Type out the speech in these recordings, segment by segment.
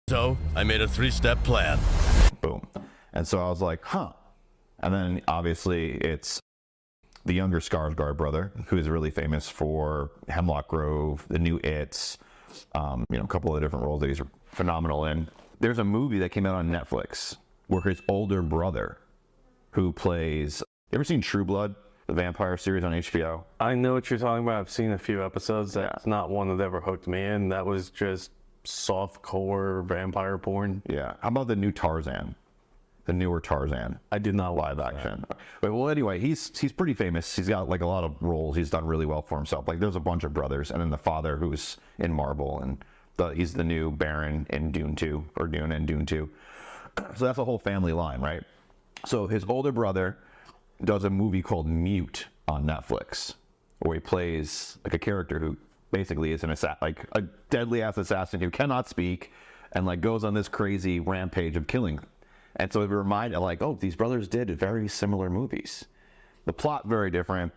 So I made a 3-step plan. Boom. And so I was like, huh. And then obviously it's the younger Skarsgård brother, who's really famous for Hemlock Grove, the new It's, a couple of different roles that he's phenomenal in. There's a movie that came out on Netflix where his older brother, who plays, you ever seen True Blood, the vampire series on HBO? I know what you're talking about. I've seen a few episodes. That's not one that ever hooked me in. That was just soft-core vampire porn. Yeah. How about the new Tarzan? The newer Tarzan. I did not Live action. But, well, anyway, he's pretty famous. He's got like a lot of roles. He's done really well for himself. Like there's a bunch of brothers, and then the father who's in Marvel, and he's the new Baron in Dune 2, or Dune and Dune 2. So that's a whole family line, right? So his older brother does a movie called Mute on Netflix, where he plays like a character who basically is like a deadly ass assassin who cannot speak, and like goes on this crazy rampage of killing. And so it reminded, like, oh, these brothers did very similar movies. The plot very different.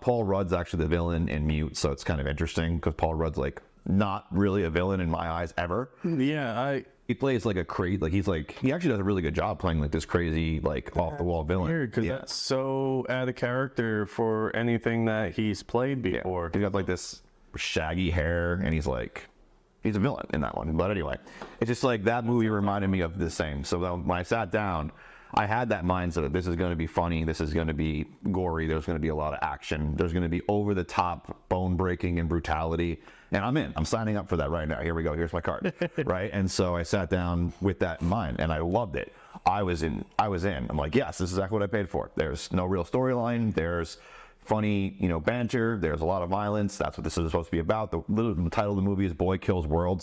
Paul Rudd's actually the villain in Mute, so it's kind of interesting because Paul Rudd's like not really a villain in my eyes ever. Yeah, he plays like a crazy, like he actually does a really good job playing like this crazy, like off the wall villain. Weird, because that's so out of character for anything that he's played before. He's got like this shaggy hair, and he's a villain in that one. But anyway, it's just like that movie reminded me of the same. So when I sat down, I had that mindset of this is going to be funny, this is going to be gory, there's going to be a lot of action, there's going to be over the top bone breaking and brutality, and I'm in. I'm signing up for that right now. Here we go. Here's my card. Right? And so I sat down with that in mind, and I loved it. I was in. I'm like, yes, this is exactly what I paid for. There's no real storyline. There's funny, banter. There's a lot of violence. That's what this is supposed to be about. The title of the movie is Boy Kills World.